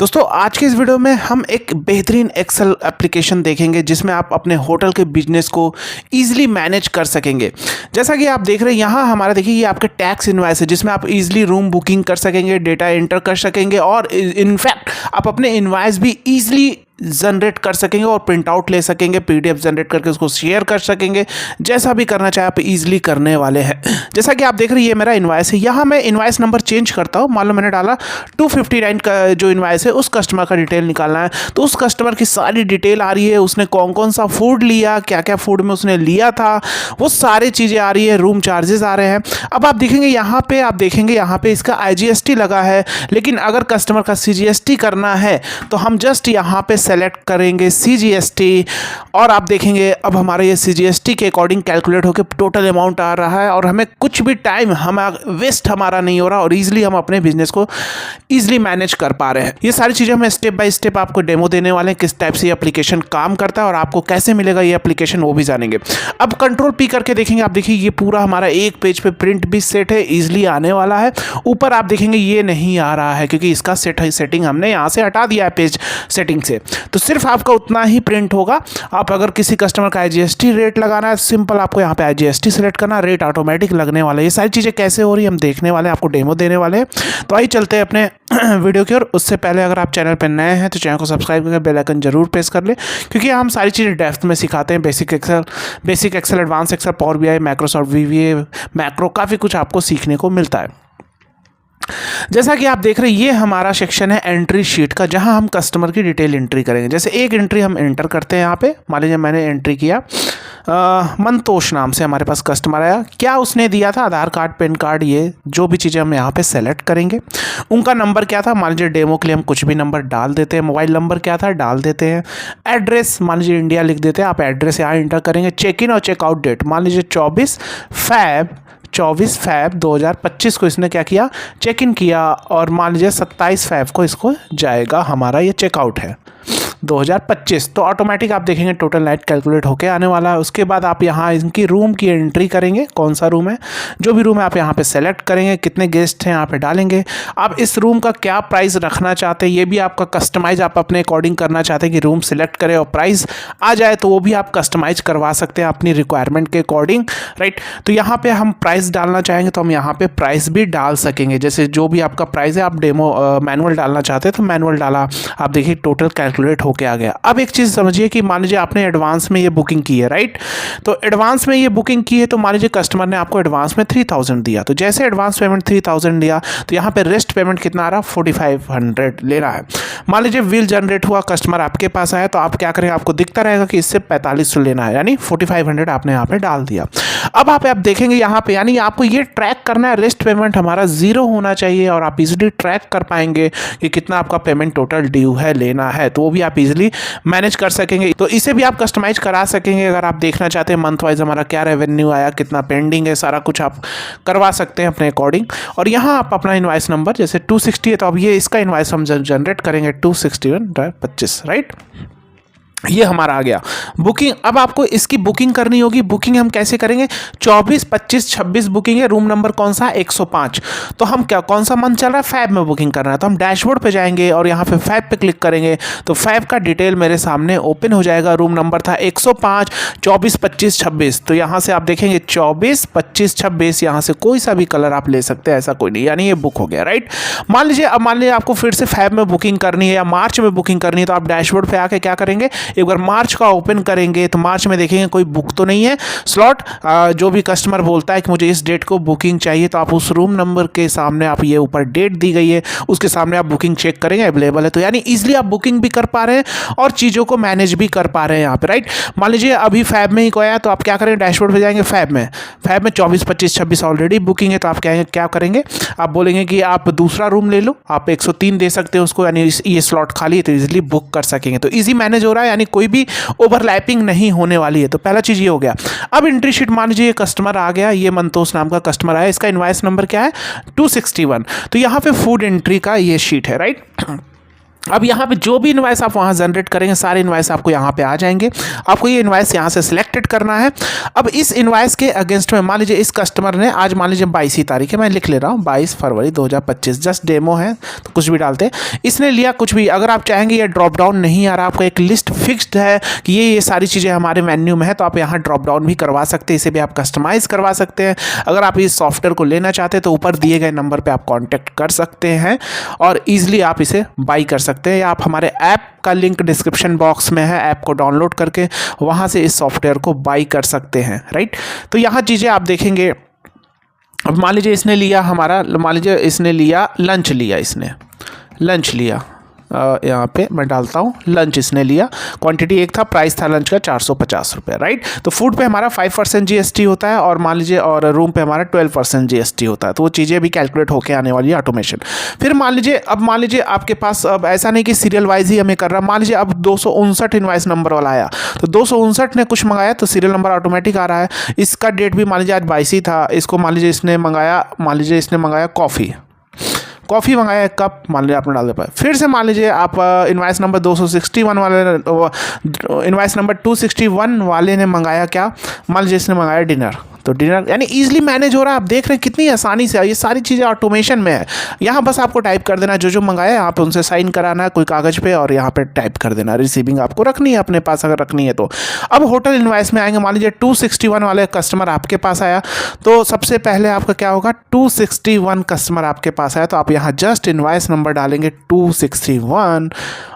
दोस्तों आज के इस वीडियो में हम एक बेहतरीन एक्सेल एप्लीकेशन देखेंगे जिसमें आप अपने होटल के बिजनेस को ईजिली मैनेज कर सकेंगे। जैसा कि आप देख रहे हैं यहाँ हमारा देखिए ये आपके टैक्स इनवॉइस है जिसमें आप ईजिली रूम बुकिंग कर सकेंगे, डेटा एंटर कर सकेंगे और इनफैक्ट आप अपने इनवॉइस भी ईजिली जनरेट कर सकेंगे और प्रिंट आउट ले सकेंगे, पीडीएफ जनरेट करके उसको शेयर कर सकेंगे। जैसा भी करना चाहे आप इजीली करने वाले हैं। जैसा कि आप देख रहे हैं ये मेरा इनवॉइस है। यहाँ मैं इनवॉइस नंबर चेंज करता हूँ। मान लो मैंने डाला 259 का जो इनवॉइस है उस कस्टमर का डिटेल निकालना है, तो उस कस्टमर की सारी डिटेल आ रही है। उसने कौन कौन सा फूड लिया, क्या क्या फूड में उसने लिया था, वो सारी चीज़ें आ रही है। रूम चार्जेस आ रहे हैं। अब आप देखेंगे यहाँ पे इसका IGST लगा है, लेकिन अगर कस्टमर का CGST करना है तो हम जस्ट यहाँ पे सेलेक्ट करेंगे CGST और आप देखेंगे अब हमारा ये CGST के अकॉर्डिंग कैलकुलेट होकर टोटल अमाउंट आ रहा है और हमें कुछ भी टाइम वेस्ट हमारा नहीं हो रहा और इजीली हम अपने बिजनेस को इजीली मैनेज कर पा रहे हैं। ये सारी चीज़ें हम स्टेप बाय स्टेप आपको डेमो देने वाले हैं, किस टाइप से ये एप्लीकेशन काम करता है और आपको कैसे मिलेगा ये एप्लीकेशन वो भी जानेंगे। अब कंट्रोल P करके देखेंगे, आप देखिए ये पूरा हमारा एक पेज पे प्रिंट भी सेट है, इजीली आने वाला है। ऊपर आप देखेंगे ये नहीं आ रहा है क्योंकि इसका सेटिंग हमने यहाँ से हटा दिया है पेज सेटिंग से, तो सिर्फ आपका उतना ही प्रिंट होगा। आप अगर किसी कस्टमर का IGST रेट लगाना है, सिंपल आपको यहाँ पे IGST सेलेक्ट करना, रेट ऑटोमेटिक लगने वाला है। ये सारी चीज़ें कैसे हो रही है हम देखने वाले हैं, आपको डेमो देने वाले हैं। तो आइए चलते हैं अपने वीडियो की ओर। उससे पहले अगर आप चैनल पर नए हैं तो चैनल को सब्सक्राइब करके बेल आइकन जरूर प्रेस कर ले, क्योंकि हम सारी चीज़ें डेप्थ में सिखाते हैं। Basic Excel, advance Excel, power BI, Microsoft VBA, macro, काफ़ी कुछ आपको सीखने को मिलता है। जैसा कि आप देख रहे हैं ये हमारा सेक्शन है एंट्री शीट का, जहां हम कस्टमर की डिटेल एंट्री करेंगे। जैसे एक एंट्री हम एंटर करते हैं यहाँ पे। मान लीजिए मैंने एंट्री किया मंतोष नाम से हमारे पास कस्टमर आया। क्या उसने दिया था, आधार कार्ड, पैन कार्ड, ये जो भी चीज़ें हम यहाँ पे सेलेक्ट करेंगे। उनका नंबर क्या था, मान लीजिए डेमो के लिए हम कुछ भी नंबर डाल देते हैं। मोबाइल नंबर क्या था डाल देते हैं। एड्रेस मान लीजिए इंडिया लिख देते हैं, आप एड्रेस यहाँ एंटर करेंगे। चेक इन और चेकआउट डेट मान लीजिए 24 फैब 2025 को इसने क्या किया, चेक इन किया और मान लीजिए 27 फैब को इसको जाएगा, हमारा ये चेकआउट है 2025। तो ऑटोमेटिक आप देखेंगे टोटल नाइट कैलकुलेट होके आने वाला है। उसके बाद आप यहाँ इनकी रूम की एंट्री करेंगे, कौन सा रूम है, जो भी रूम है आप यहाँ पे सेलेक्ट करेंगे, कितने गेस्ट हैं यहाँ पे डालेंगे। आप इस रूम का क्या प्राइस रखना चाहते हैं ये भी आपका कस्टमाइज आप अपने अकॉर्डिंग करना चाहते हैं कि रूम सेलेक्ट करें और प्राइस आ जाए तो वो भी आप कस्टमाइज करवा सकते हैं अपनी रिक्वायरमेंट के अकॉर्डिंग, राइट। तो यहाँ पर हम प्राइस डालना चाहेंगे तो हम यहाँ पर प्राइस भी डाल सकेंगे। जैसे जो भी आपका प्राइस है, आप डेमो मैनुअल डालना चाहते हैं तो मैनुअल डाला, आप देखिए टोटल कैलकुलेट के आ गया। अब एक चीज समझिए कि मान लीजिए आपने एडवांस में ये बुकिंग की है, राइट। तो एडवांस में ये बुकिंग की है तो मान लीजिए कस्टमर ने आपको एडवांस में 3000 दिया, तो जैसे एडवांस पेमेंट 3000 दिया तो यहाँ पे रेस्ट पेमेंट कितना आ रहा, 4500 ले रहा है। मान लीजिए बिल जनरेट हुआ, कस्टमर आपके पास आया तो आप क्या करेंगे, आपको दिखता रहेगा कि इससे 4500 लेना है, यानी 4500 आपने यहाँ पे डाल दिया। अब आप देखेंगे यहाँ पे, यानी आपको ये ट्रैक करना है, रेस्ट पेमेंट हमारा 0 होना चाहिए और आप इजीली ट्रैक कर पाएंगे कि कितना आपका पेमेंट टोटल ड्यू है, लेना है, तो वो भी आप इजीली मैनेज कर सकेंगे। तो इसे भी आप कस्टमाइज करा सकेंगे। अगर आप देखना चाहते हैं मंथ वाइज हमारा क्या रेवेन्यू आया, कितना पेंडिंग है, सारा कुछ आप करवा सकते हैं अपने अकॉर्डिंग। और यहाँ आप अपना इनवॉइस नंबर जैसे 260 है तो अब ये इसका इनवॉइस हम जनरेट करेंगे 261.25, राइट। ये हमारा आ गया बुकिंग। अब आपको इसकी बुकिंग करनी होगी। बुकिंग हम कैसे करेंगे, 24, 25, 26 बुकिंग है। रूम नंबर कौन सा, 105। तो हम क्या, कौन सा मंथ चल रहा है, फैब में बुकिंग करना है, तो हम डैशबोर्ड पे जाएंगे और यहाँ पे फैब पे क्लिक करेंगे तो फैब का डिटेल मेरे सामने ओपन हो जाएगा। रूम नंबर था 105, 24, 25, 26। तो यहाँ से आप देखेंगे 24, 25, 26, यहाँ से कोई सा भी कलर आप ले सकते हैं, ऐसा कोई नहीं, यानी ये बुक हो गया, राइट। मान लीजिए आपको फिर से फैब में बुकिंग करनी है या मार्च में बुकिंग करनी है तो आप डैशबोर्ड पे आके क्या करेंगे, एक बार मार्च का ओपन करेंगे तो मार्च में देखेंगे कोई बुक तो नहीं है स्लॉट। जो भी कस्टमर बोलता है कि मुझे इस डेट को बुकिंग चाहिए तो आप उस रूम नंबर के सामने, आप ये ऊपर डेट दी गई है उसके सामने आप बुकिंग चेक करेंगे, अवेलेबल है, तो यानी इजीली आप बुकिंग भी कर पा रहे हैं और चीज़ों को मैनेज भी कर पा रहे हैं यहाँ पे, राइट। मान लीजिए अभी फैब में ही कोई आया तो आप क्या करेंगे, डैशबोर्ड पे जाएंगे, फैब में 24, 25, 26 ऑलरेडी बुकिंग है तो आप क्या करेंगे, आप बोलेंगे कि आप दूसरा रूम ले लो, आप 103 दे सकते हैं उसको, यानी ये स्लॉट खाली है तो इजीली बुक कर सकेंगे। तो ईजी मैनेज हो रहा है, यानी कोई भी ओवरलैपिंग नहीं होने वाली है। तो पहला चीज ये हो गया। अब एंट्री शीट मान लीजिए कस्टमर आ गया, ये मंतोष नाम का कस्टमर आया, इसका इनवॉइस नंबर क्या है, 261। तो यहाँ पे फूड एंट्री का ये शीट है, राइट। अब यहाँ पे जो भी इनवाइस आप वहाँ जनरेट करेंगे सारे इनवाइस आपको यहाँ पे आ जाएंगे। आपको ये इनवाइस यहाँ से सिलेक्टेड करना है। अब इस इनवाइस के अगेंस्ट में मान लीजिए इस कस्टमर ने आज मान लीजिए 22 तारीख है, मैं लिख ले रहा हूँ 22 फरवरी 2025, जस्ट डेमो है तो कुछ भी डालते हैं। इसने लिया कुछ भी, अगर आप चाहेंगे ये ड्रॉप डाउन नहीं आ रहा, आपका एक लिस्ट फिक्स्ड है कि ये सारी चीज़ें हमारे मेन्यू में है, तो आप यहाँ ड्रॉप डाउन भी करवा सकते हैं, इसे भी आप कस्टमाइज़ करवा सकते हैं। अगर आप इस सॉफ्टवेयर को लेना चाहते हैं तो ऊपर दिए गए नंबर पर आप कॉन्टैक्ट कर सकते हैं और ईजिली आप इसे बाई कर सकते हैं, या आप हमारे ऐप का लिंक डिस्क्रिप्शन बॉक्स में है, ऐप को डाउनलोड करके वहाँ से इस सॉफ्टवेयर को बाई कर सकते हैं, राइट। तो यहाँ चीज़ें आप देखेंगे। अब मान लीजिए इसने लिया हमारा, मान लीजिए इसने लिया लंच लिया, इसने लंच लिया, यहाँ पे मैं डालता हूँ लंच इसने लिया, क्वांटिटी एक था, प्राइस था लंच का 450 रुपये, राइट। तो फूड पे हमारा 5% GST होता है और मान लीजिए और रूम पे हमारा 12% GST होता है, तो वो चीज़ें भी कैलकुलेट होके आने वाली है ऑटोमेशन। फिर मान लीजिए, अब मान लीजिए आपके पास अब ऐसा नहीं कि सीरियल वाइज ही हमें कर रहा, मान लीजिए अब 259 इनवाइस नंबर वाला आया, तो 259 ने कुछ मंगाया तो सीरियल नंबर ऑटोमेटिक आ रहा है। इसका डेट भी मान लीजिए आज 22 ही था, इसको मान लीजिए इसने मंगाया, मान लीजिए इसने मंगाया कॉफ़ी मंगाया एक कप, मान लीजिए आपने डाल दे पाए। फिर से मान लीजिए आप इनवाइस नंबर 261 वाले, इनवाइस नंबर 261 वाले ने मंगाया क्या, मान लीजिए इसने मंगाया डिनर, तो डिनर यानी ईजिली मैनेज हो रहा है। आप देख रहे हैं कितनी आसानी से ये सारी चीज़ें ऑटोमेशन में है। यहाँ बस आपको टाइप कर देना जो मंगाया, यहाँ पे उनसे साइन कराना है कोई कागज़ पे और यहाँ पे टाइप कर देना। रिसीविंग आपको रखनी है अपने पास अगर रखनी है तो। अब होटल इनवाइस में आएंगे, मान लीजिए 261 वाले कस्टमर आपके पास आया, तो सबसे पहले आपका क्या होगा, 261 कस्टमर आपके पास आया तो आप यहाँ जस्ट इनवाइस नंबर डालेंगे 261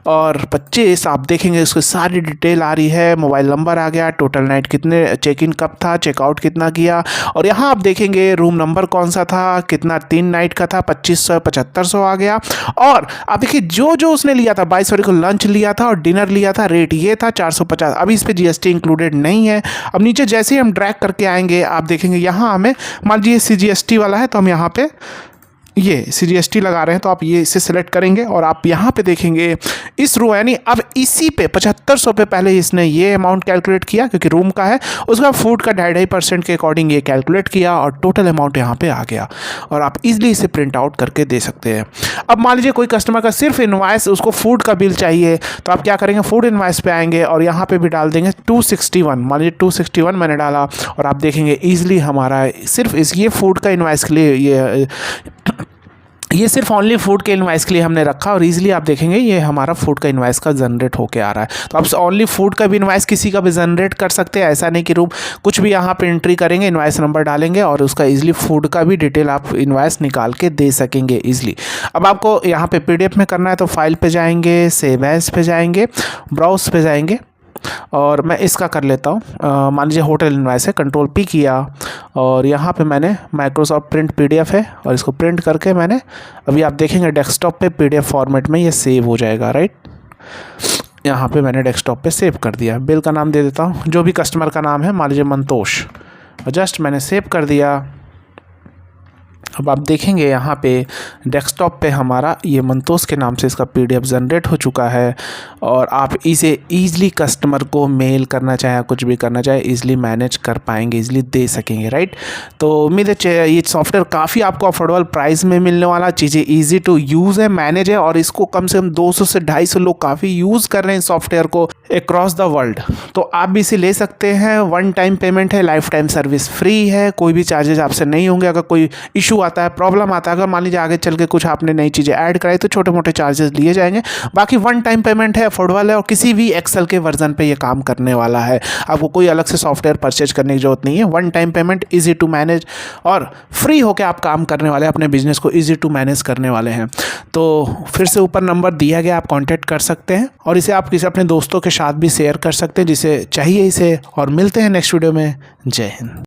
और 25। आप देखेंगे उसकी सारी डिटेल आ रही है, मोबाइल नंबर आ गया, टोटल नाइट कितने, चेक इन कब था, चेकआउट कितना किया, और यहाँ आप देखेंगे रूम नंबर कौन सा था, कितना 3 नाइट का था, 2500 7500 आ गया। और आप देखिए जो उसने लिया था 22 फरवरी को लंच लिया था और डिनर लिया था, रेट ये था 450, अभी इस पर GST इंक्लूडेड नहीं है। अब नीचे जैसे ही हम ड्रैग करके आएंगे आप देखेंगे यहाँ हमें मान लीजिए CGST वाला है तो हम यहाँ पे ये CGST लगा रहे हैं तो आप ये इसे सेलेक्ट करेंगे और आप यहाँ पे देखेंगे इस रो, यानी अब इसी पे 7500 पे पहले इसने ये अमाउंट कैलकुलेट किया क्योंकि रूम का है, उसका फूड का 2.5% के अकॉर्डिंग ये कैलकुलेट किया और टोटल अमाउंट यहाँ पे आ गया और आप इजीली इसे प्रिंट आउट करके दे सकते हैं। अब मान लीजिए कोई कस्टमर का सिर्फ इनवाइस, उसको फूड का बिल चाहिए तो आप क्या करेंगे, फूड इनवाइस पे आएंगे और यहाँ पे भी डाल देंगे 261, मान लीजिए 261 मैंने डाला और आप देखेंगे ईजिली हमारा सिर्फ ये फूड का इनवाइस के लिए ये सिर्फ ओनली फूड के इनवाइस के लिए हमने रखा और इजीली आप देखेंगे ये हमारा फूड का इनवाइस का जनरेट होके आ रहा है। तो आप ओनली फूड का भी इनवाइस किसी का भी जनरेट कर सकते हैं, ऐसा नहीं कि रूम कुछ भी यहाँ पे एंट्री करेंगे, इनवाइस नंबर डालेंगे और उसका इजीली फूड का भी डिटेल आप इनवाइस निकाल के दे सकेंगे इजीली। अब आपको यहाँ पे PDF में करना है तो फाइल पे जाएंगे, सेव एज पे जाएंगे, ब्राउज पे जाएंगे और मैं इसका कर लेता हूँ। मान लीजिए होटल इनवाइस है, कंट्रोल P किया और यहाँ पे मैंने माइक्रोसॉफ्ट प्रिंट PDF है और इसको प्रिंट करके मैंने अभी आप देखेंगे डेस्कटॉप पे PDF फॉर्मेट में ये सेव हो जाएगा, राइट। यहाँ पे मैंने डेस्कटॉप पे सेव कर दिया। बिल का नाम दे देता हूँ, जो भी कस्टमर का नाम है, मान लीजिए मंतोष, और जस्ट मैंने सेव कर दिया। अब आप देखेंगे यहाँ पे डेस्कटॉप पे हमारा ये मंतोष के नाम से इसका PDF जनरेट हो चुका है और आप इसे ईज़िली कस्टमर को मेल करना चाहे, कुछ भी करना चाहे, ईज़िली मैनेज कर पाएंगे, ईज़िली दे सकेंगे, राइट। तो उम्मीद है ये सॉफ्टवेयर काफ़ी आपको अफोर्डेबल प्राइस में मिलने वाला, चीज़ें ईजी टू यूज़ है, मैनेज है और इसको कम से कम 200 से 250 लोग काफ़ी यूज़ कर रहे हैं इस सॉफ्टवेयर को अक्रॉस द वर्ल्ड। तो आप भी इसे ले सकते हैं। 1 टाइम पेमेंट है, लाइफ टाइम सर्विस फ्री है, कोई भी चार्जेस आपसे नहीं होंगे। अगर कोई इशू आता है, प्रॉब्लम आता है, अगर मान लीजिए आगे चल के कुछ आपने नई चीज़ें ऐड कराई तो छोटे मोटे चार्जेस लिए जाएंगे। बाकी 1 टाइम पेमेंट है, अफोर्डेबल है और किसी भी एक्सेल के वर्जन पे ये काम करने वाला है। आपको कोई अलग से सॉफ्टवेयर परचेज करने की जरूरत नहीं है। 1 time payment, easy to manage और फ्री होकर आप काम करने वाले, अपने बिजनेस को ईजी टू मैनेज करने वाले हैं। तो फिर से ऊपर नंबर दिया गया, आप कॉन्टैक्ट कर सकते हैं और इसे आप किसी अपने दोस्तों के साथ भी शेयर कर सकते हैं जिसे चाहिए इसे। और मिलते हैं नेक्स्ट वीडियो में। जय हिंद।